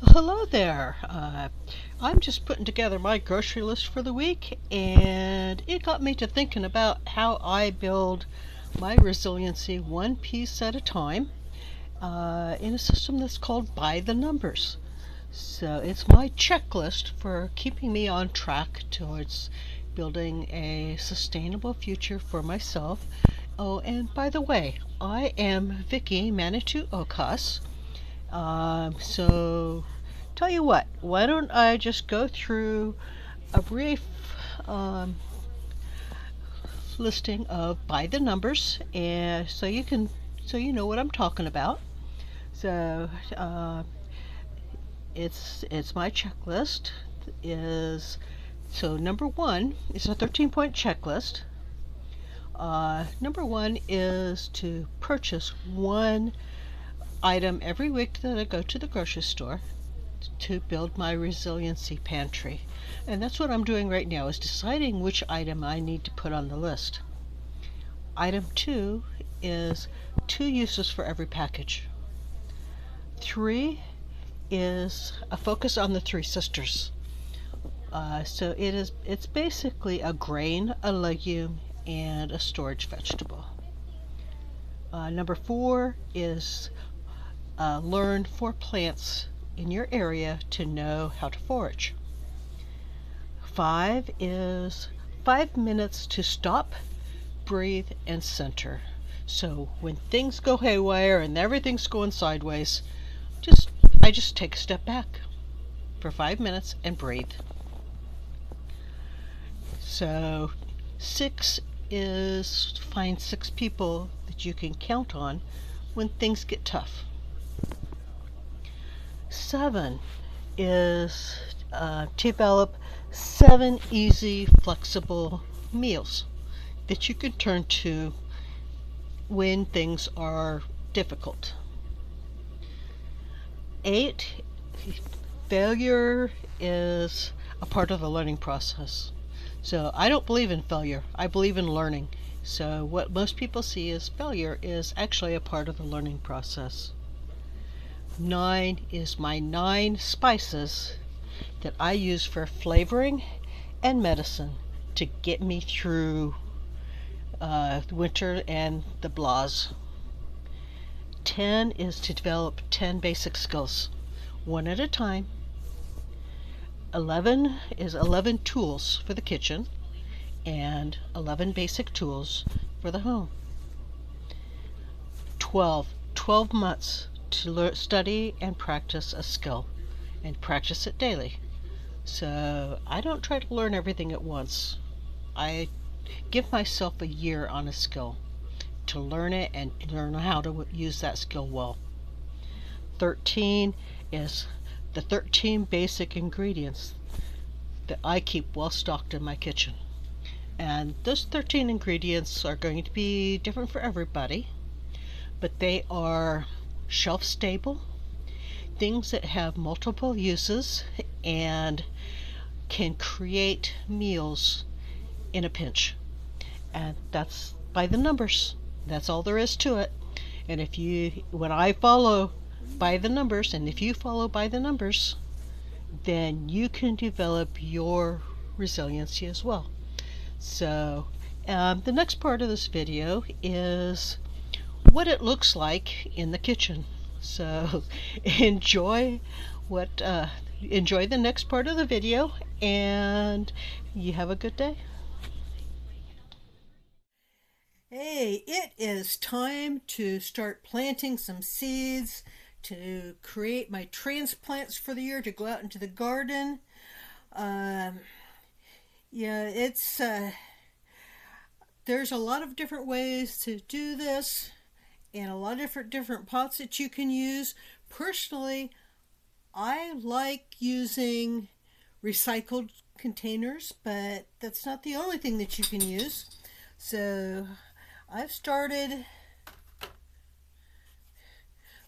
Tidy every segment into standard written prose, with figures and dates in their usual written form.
Hello there. I'm just putting together my grocery list for the week, and it got me to thinking about how I build my resiliency one piece at a time in a system that's called By the Numbers. So it's my checklist for keeping me on track towards building a sustainable future for myself. Oh, and by the way, I am Vicky Manitou Okas. So, tell you what, why don't I just go through a brief um, listing of by the numbers, and so you know what I'm talking about. So, it's my checklist is so number one is a 13-point checklist. Number one is to purchase one item every week that I go to the grocery store to build my resiliency pantry. And that's what I'm doing right now, is deciding which item I need to put on the list. Item two is 2 uses for every package. Three is a focus on the three sisters. So it's basically a grain, a legume, and a storage vegetable. Number four is learn 4 plants in your area to know how to forage. Five is 5 minutes to stop, breathe, and center. So when things go haywire and everything's going sideways, I just take a step back for 5 minutes and breathe. So 6 is find 6 people that you can count on when things get tough. 7 is develop 7 easy, flexible meals that you can turn to when things are difficult. 8, failure is a part of the learning process. So I don't believe in failure. I believe in learning. So what most people see as failure is actually a part of the learning process. 9 is my 9 spices that I use for flavoring and medicine to get me through winter and the blahs. 10 is to develop 10 basic skills, one at a time. 11 is 11 tools for the kitchen and 11 basic tools for the home. 12 months to study and practice a skill and practice it daily. So I don't try to learn everything at once. I give myself a year on a skill to learn it and learn how to use that skill well. 13 is the 13 basic ingredients that I keep well stocked in my kitchen. And those 13 ingredients are going to be different for everybody, but they are shelf stable, things that have multiple uses and can create meals in a pinch. And that's by the numbers. That's all there is to it. And when I follow by the numbers, and if you follow by the numbers, then you can develop your resiliency as well. So the next part of this video is what it looks like in the kitchen. So enjoy the next part of the video, and you have a good day. Hey, it is time to start planting some seeds to create my transplants for the year to go out into the garden. It's there's a lot of different ways to do this and a lot of different pots that you can use. Personally, I like using recycled containers, but that's not the only thing that you can use. So I've started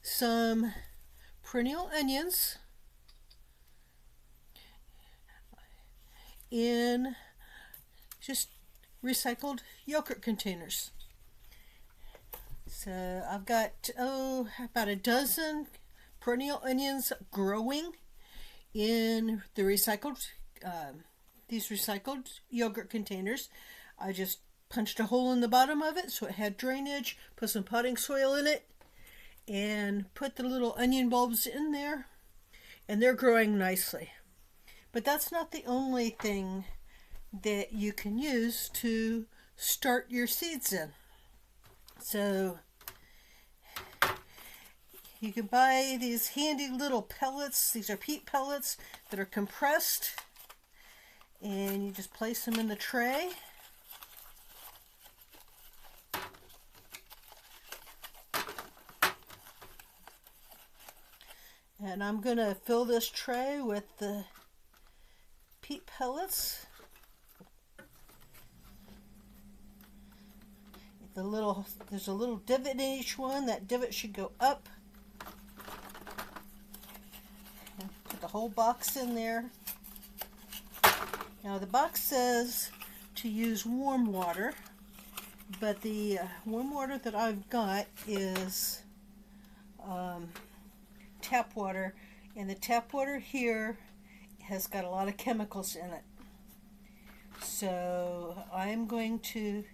some perennial onions in just recycled yogurt containers. So I've got about a dozen perennial onions growing in the these recycled yogurt containers. I just punched a hole in the bottom of it so it had drainage, put some potting soil in it, and put the little onion bulbs in there, and they're growing nicely. But that's not the only thing that you can use to start your seeds in. So you can buy these handy little pellets. These are peat pellets that are compressed, and you just place them in the tray. And I'm going to fill this tray with the peat pellets. There's a little divot in each one. That divot should go up. And put the whole box in there. Now the box says to use warm water, but the warm water that I've got is tap water, and the tap water here has got a lot of chemicals in it. So I'm going to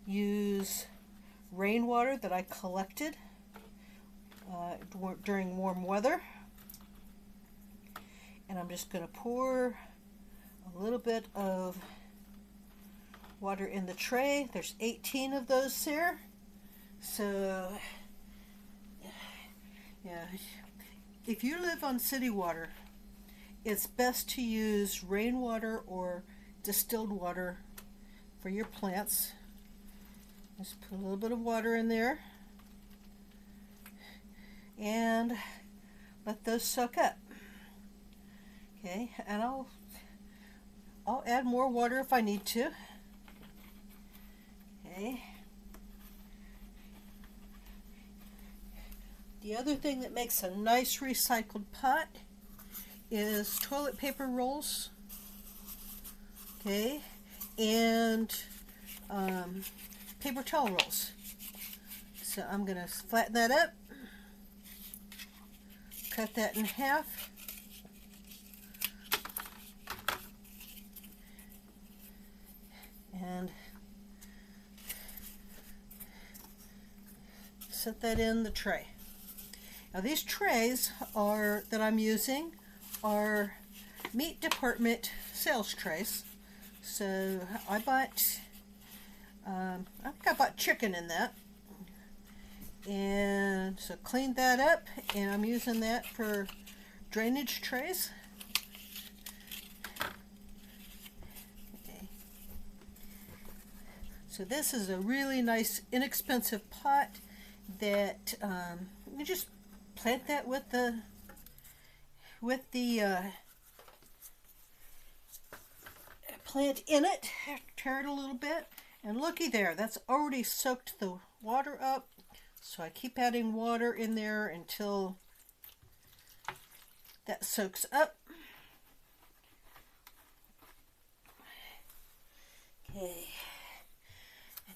use rainwater that I collected during warm weather, and I'm just going to pour a little bit of water in the tray. There's 18 of those there, so yeah, if you live on city water, it's best to use rainwater or distilled water for your plants. Just put a little bit of water in there and let those soak up. Okay, and I'll add more water if I need to. Okay. The other thing that makes a nice recycled pot is toilet paper rolls. Okay, and paper towel rolls. So I'm going to flatten that up, cut that in half, and set that in the tray. Now these trays that I'm using are meat department sales trays. So I bought chicken in that, and so cleaned that up, and I'm using that for drainage trays. Okay. So this is a really nice, inexpensive pot that you just plant that with the plant in it, tear it a little bit, and looky there, that's already soaked the water up. So I keep adding water in there until that soaks up. Okay.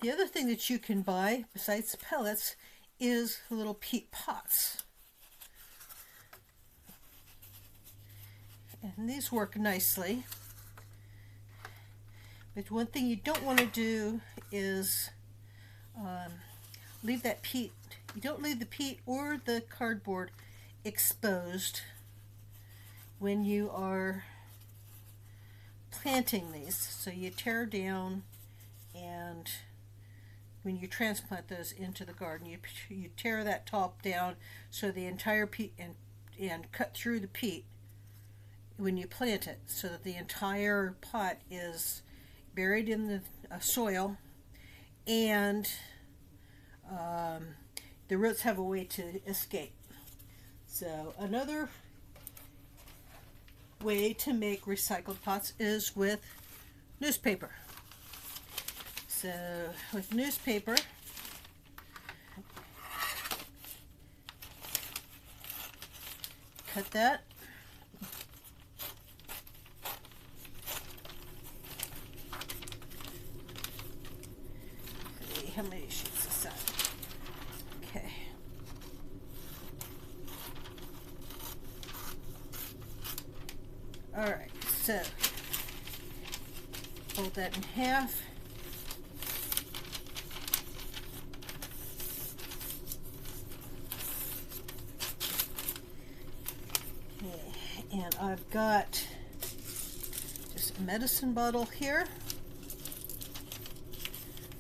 The other thing that you can buy besides pellets is little peat pots. And these work nicely. But one thing you don't want to do is leave that peat. You don't leave the peat or the cardboard exposed when you are planting these. So you tear down, and when you transplant those into the garden, you tear that top down so the entire peat and cut through the peat when you plant it, so that the entire pot is buried in the soil, and the roots have a way to escape. So another way to make recycled pots is with newspaper. So with newspaper, cut that. How many sheets is that? Okay. Alright, so fold that in half. Okay, and I've got just a medicine bottle here.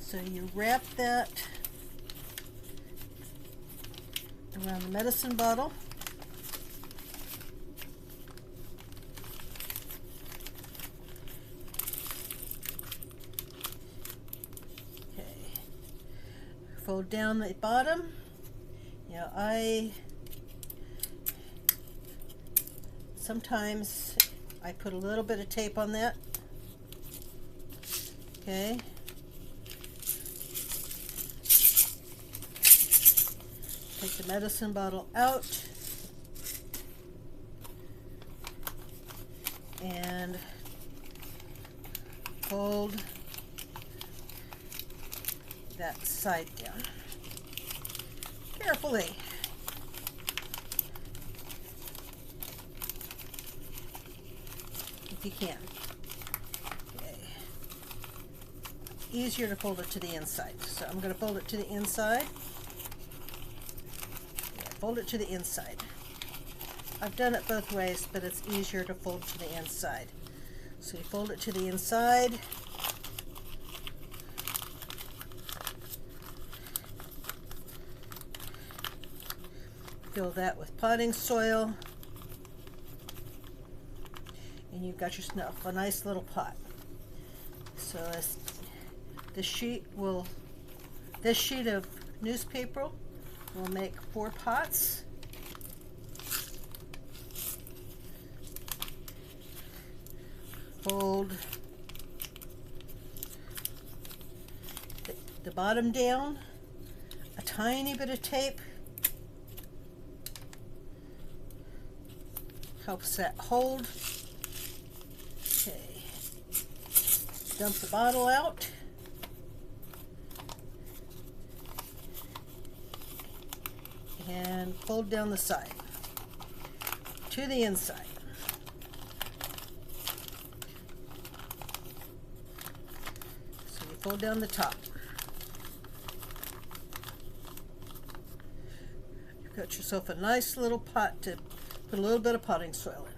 So you wrap that around the medicine bottle. Okay. Fold down the bottom. Sometimes I put a little bit of tape on that. Okay. Take the medicine bottle out and fold that side down carefully. If you can. Okay. Easier to fold it to the inside. So I'm going to fold it to the inside. Fold it to the inside. I've done it both ways, but it's easier to fold to the inside. So you fold it to the inside. Fill that with potting soil. And you've got yourself a nice little pot. So this sheet of newspaper will make 4 pots. Fold the bottom down, a tiny bit of tape helps that hold. Okay, dump the bottle out. And fold down the side to the inside. So you fold down the top. You've got yourself a nice little pot to put a little bit of potting soil in.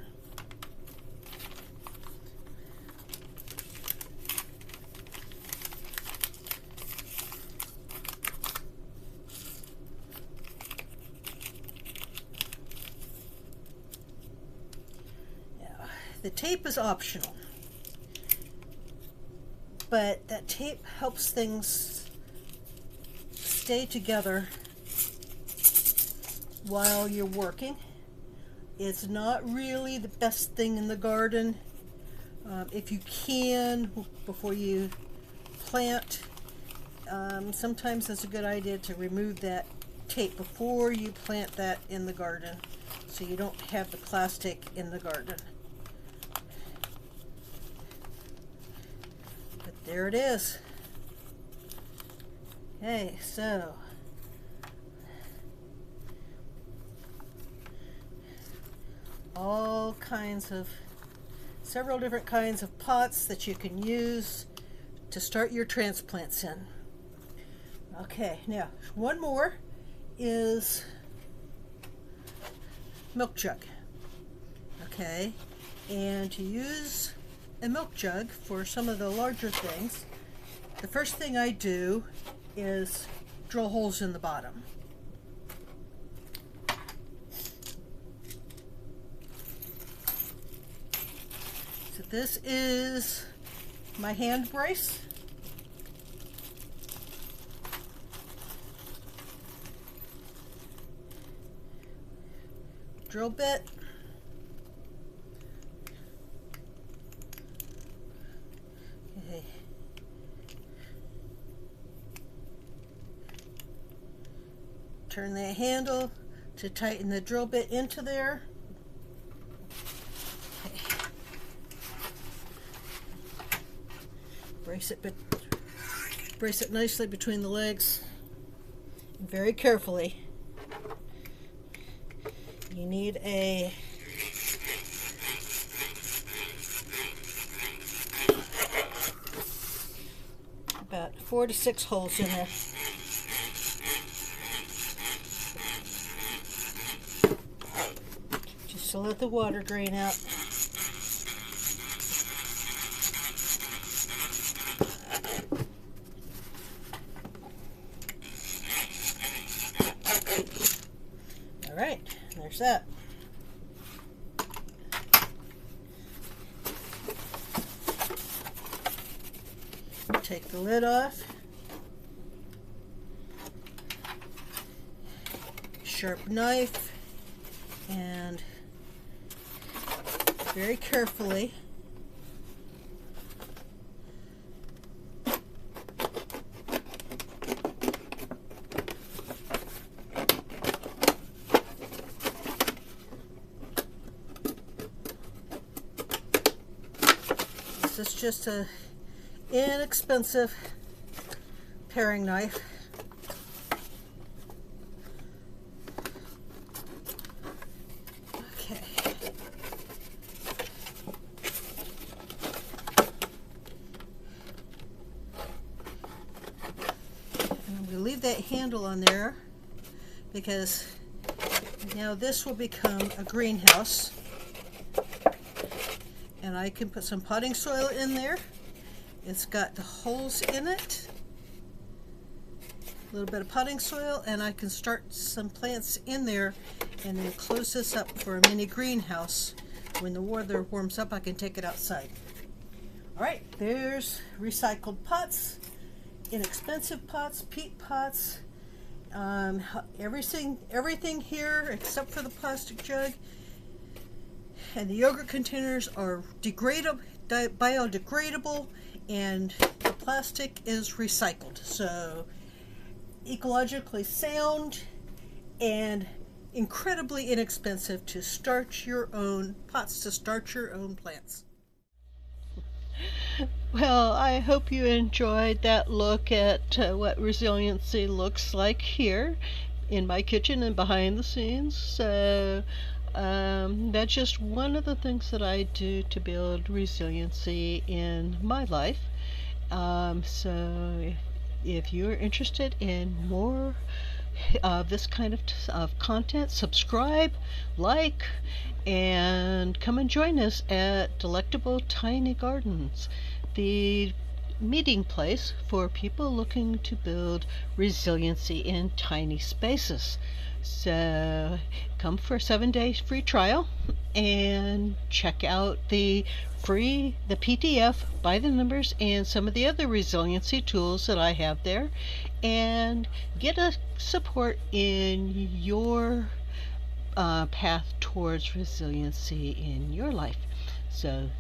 The tape is optional, but that tape helps things stay together while you're working. It's not really the best thing in the garden. If you can, before you plant, sometimes it's a good idea to remove that tape before you plant that in the garden, so you don't have the plastic in the garden. There it is. Okay, so several different kinds of pots that you can use to start your transplants in. Okay, now one more is milk jug. Okay, and to use a milk jug for some of the larger things, the first thing I do is drill holes in the bottom. So this is my hand brace. Drill bit. Okay. Turn the handle to tighten the drill bit into there. Okay. Brace it nicely between the legs, and very carefully. You need a about 4 to 6 holes in there. Just to let the water drain out. All right, there's that. Take the lid off. Sharp knife, and very carefully this is just a inexpensive paring knife. Okay. And I'm going to leave that handle on there because now this will become a greenhouse. And I can put some potting soil in there. It's got the holes in it, a little bit of potting soil, and I can start some plants in there and then close this up for a mini greenhouse. When the weather warms up, I can take it outside. All right, there's recycled pots, inexpensive pots, peat pots, everything here except for the plastic jug. And the yogurt containers are biodegradable, and the plastic is recycled. So ecologically sound and incredibly inexpensive to start your own pots, to start your own plants. Well, I hope you enjoyed that look at what resiliency looks like here in my kitchen and behind the scenes. So that's just one of the things that I do to build resiliency in my life. So if you're interested in more of this kind of content, subscribe, like, and come and join us at Delectable Tiny Gardens, the meeting place for people looking to build resiliency in tiny spaces. So come for a 7-day free trial and check out the PDF by the numbers and some of the other resiliency tools that I have there, and get a support in your path towards resiliency in your life. So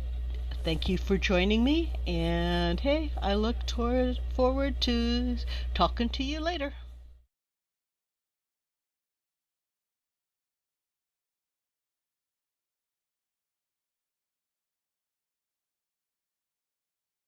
thank you for joining me, and hey, I look forward to talking to you later.